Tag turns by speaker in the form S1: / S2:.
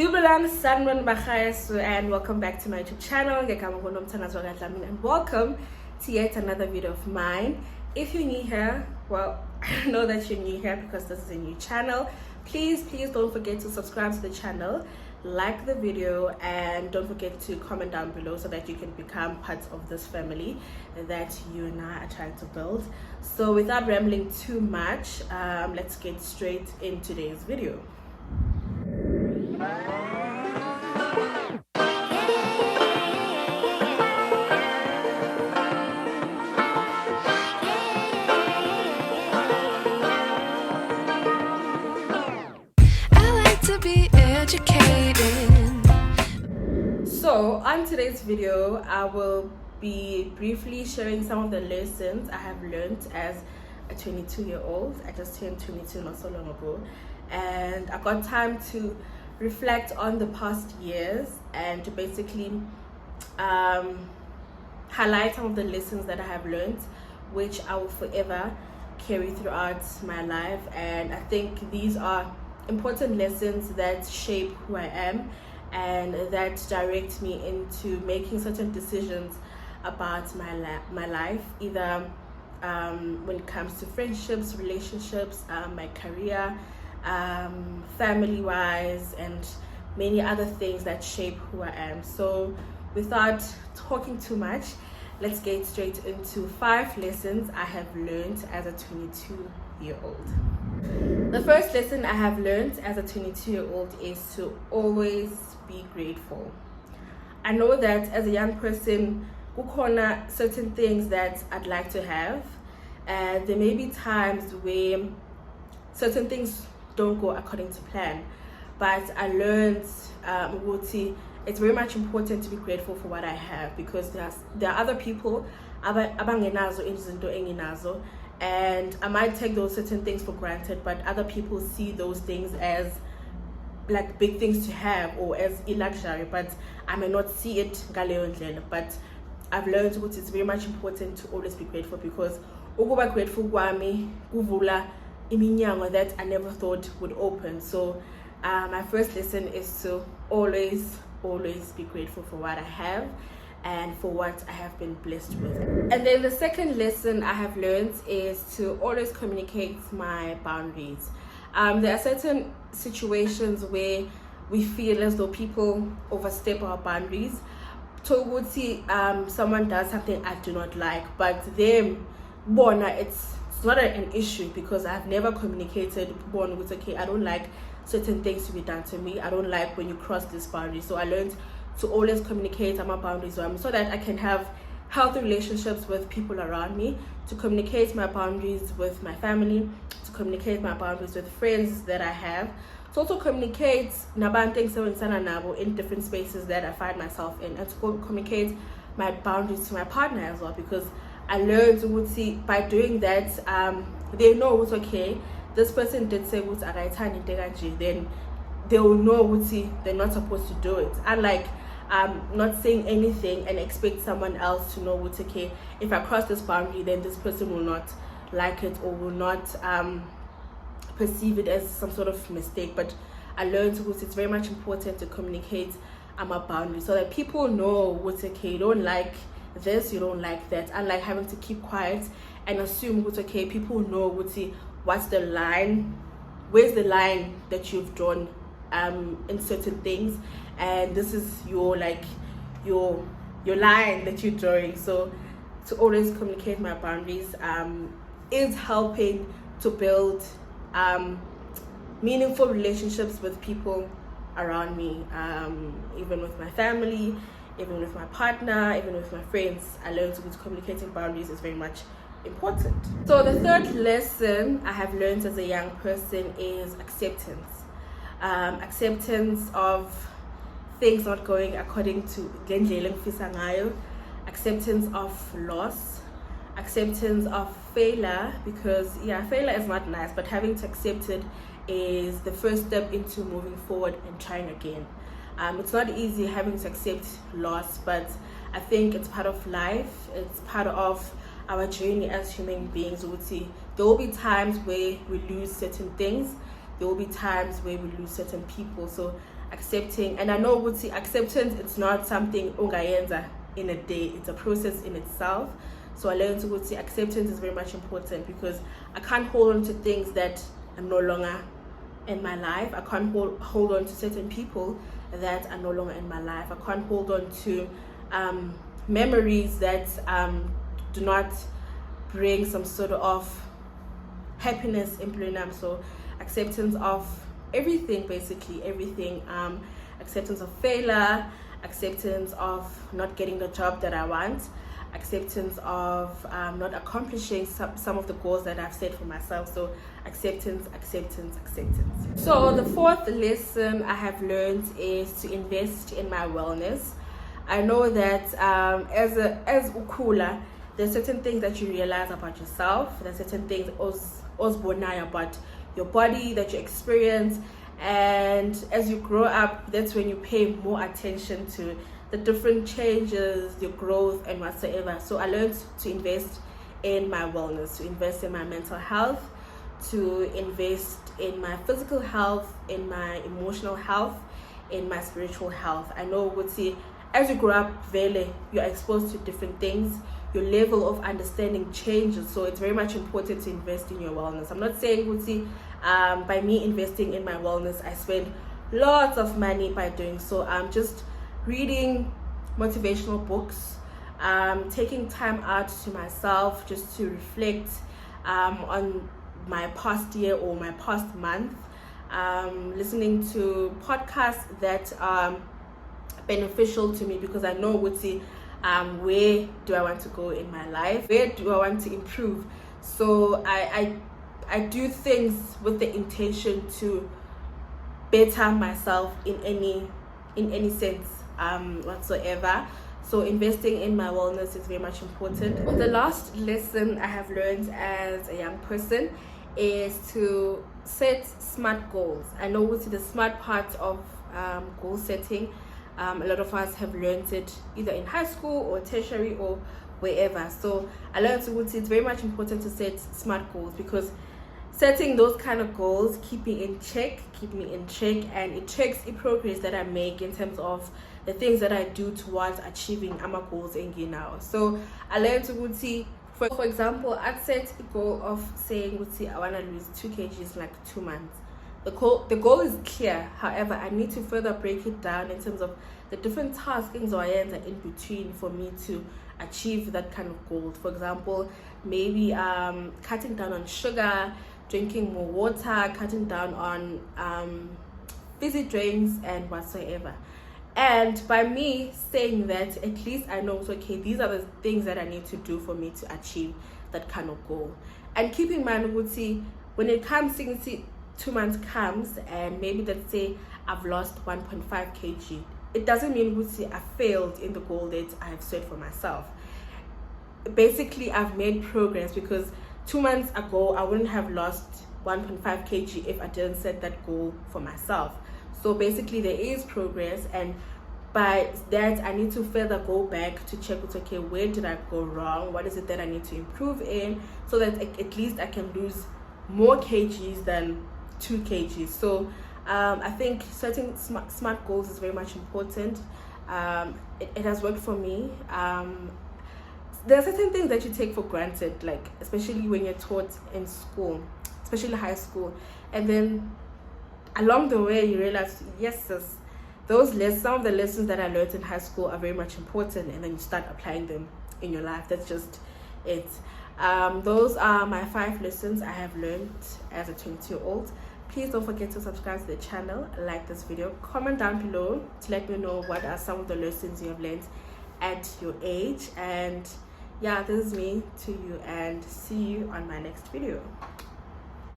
S1: Dubulan Sanman Bakhayasu, and welcome back to my YouTube channel. And welcome to yet another video of mine. If you're new here, well, I know that you're new here because this is a new channel. Please don't forget to subscribe to the channel, like the video, and don't forget to comment down below so that you can become part of this family that you and I are trying to build. So without rambling too much, let's get straight in today's video. So on today's video, I will be briefly sharing some of the lessons I have learned as a 22-year-old. I just turned 22 not so long ago, and I got time to reflect on the past years and to basically highlight some of the lessons that I have learned, which I will forever carry throughout my life. And I think these are important lessons that shape who I am and that direct me into making certain decisions about my life, either when it comes to friendships, relationships, my career, family wise, and many other things that shape who I am. So without talking too much, let's get straight into 5 lessons I have learned as a 22-year-old. The first lesson I have learned as a 22-year-old is to always be grateful. I know that as a young person, kukhona certain things that I'd like to have, and there may be times where certain things don't go according to plan, but I learned it's very much important to be grateful for what I have, because there are other people abangenazo izinto enginazo, and I might take those certain things for granted, but other people see those things as like big things to have or as a luxury, but I may not see it ngaleyo ndlela. But I've learned that it's very much important to always be grateful, because ukuba grateful kwami kuvula iminyango that I never thought would open. So my first lesson is to always be grateful for what I have and for what I have been blessed with. And then the second lesson I have learned is to always communicate my boundaries. There are certain situations where we feel as though people overstep our boundaries. Someone does something I do not like, but them, it's not an issue, because I've never communicated with, okay, I don't like certain things to be done to me. I don't like when you cross this boundary. So I learned to always communicate my boundaries so that I can have healthy relationships with people around me, to communicate my boundaries with my family, to communicate my boundaries with friends that I have, to also communicate in different spaces that I find myself in, and to communicate my boundaries to my partner as well, because I learned by doing that, they know it's okay. This person did say then they will know they're not supposed to do it. Unlike not saying anything and expect someone else to know what's okay. If I cross this boundary, then this person will not like it or will not perceive it as some sort of mistake. But I learned it's very much important to communicate my boundaries so that people know what's okay. You don't like this, you don't like that. Unlike having to keep quiet and assume what's okay, people know what's the line, where's the line that you've drawn in certain things, and this is your line that you're drawing. So to always communicate my boundaries is helping to build meaningful relationships with people around me, even with my family, even with my partner, even with my friends. I learned to communicating boundaries is very much important. So the third lesson I have learned as a young person is acceptance. Acceptance of things not going according to ngendlela engifisa ngayo, acceptance of loss, acceptance of failure, because failure is not nice, but having to accept it is the first step into moving forward and trying again. It's not easy having to accept loss, but I think it's part of life. It's part of our journey as human beings. There will be times where we lose certain things. There will be times where we lose certain people. So accepting. And I know with acceptance, it's not something ungayenza in a day, it's a process in itself. So I learned to see acceptance is very much important, because I can't hold on to things that are no longer in my life. I can't hold on to certain people that are no longer in my life. I can't hold on to memories that do not bring some sort of happiness in plenum. So acceptance of everything, basically everything. Acceptance of failure, acceptance of not getting the job that I want, acceptance of not accomplishing some of the goals that I've set for myself. So acceptance. So the fourth lesson I have learned is to invest in my wellness. I know that as ukula, there's certain things that you realize about yourself. There's certain things about your body that you experience, and as you grow up, that's when you pay more attention to the different changes, your growth, and whatsoever. So I learned to invest in my wellness, to invest in my mental health, to invest in my physical health, in my emotional health, in my spiritual health. I know as you grow up, you're exposed to different things. Your level of understanding changes, so it's very much important to invest in your wellness. I'm not saying by me investing in my wellness, I spend lots of money by doing so. I'm just reading motivational books, taking time out to myself just to reflect on my past year or my past month, listening to podcasts that are beneficial to me, because I know where do I want to go in my life, where do I want to improve. So I do things with the intention to better myself in any sense whatsoever. So investing in my wellness is very much important. The last lesson I have learned as a young person is to set smart goals. I know the smart part of goal setting, a lot of us have learned it either in high school or tertiary or wherever. So I learned it's very much important to set smart goals, because setting those kind of goals keep me in check, and it checks the progress that I make in terms of the things that I do towards achieving my goals now. So I learned for example, I'd set a goal of saying I want to lose 2 kgs in like 2 months. The goal is clear. However, I need to further break it down in terms of the different tasks in between for me to achieve that kind of goal. For example, maybe cutting down on sugar, drinking more water, cutting down on fizzy drinks and whatsoever. And by me saying that, at least I know these are the things that I need to do for me to achieve that kind of goal. And keep in mind, when it comes 2 months comes, and maybe let's say I've lost 1.5 kg, it doesn't mean I failed in the goal that I have set for myself. Basically, I've made progress, because 2 months ago I wouldn't have lost 1.5 kg if I didn't set that goal for myself. So basically there is progress, and by that I need to further go back to check where did I go wrong, what is it that I need to improve in, so that at least I can lose more kgs than 2 kgs. So I think setting smart goals is very much important. It has worked for me. There are certain things that you take for granted, like especially when you're taught in school, especially high school, and then along the way you realize, yes sis, some of the lessons that I learned in high school are very much important, and then you start applying them in your life. That's just it. Those are my 5 lessons I have learned as a 22-year-old. Please don't forget to subscribe to the channel, like this video, comment down below to let me know what are some of the lessons you have learned at your age. And yeah, this is me to you, and see you on my next video.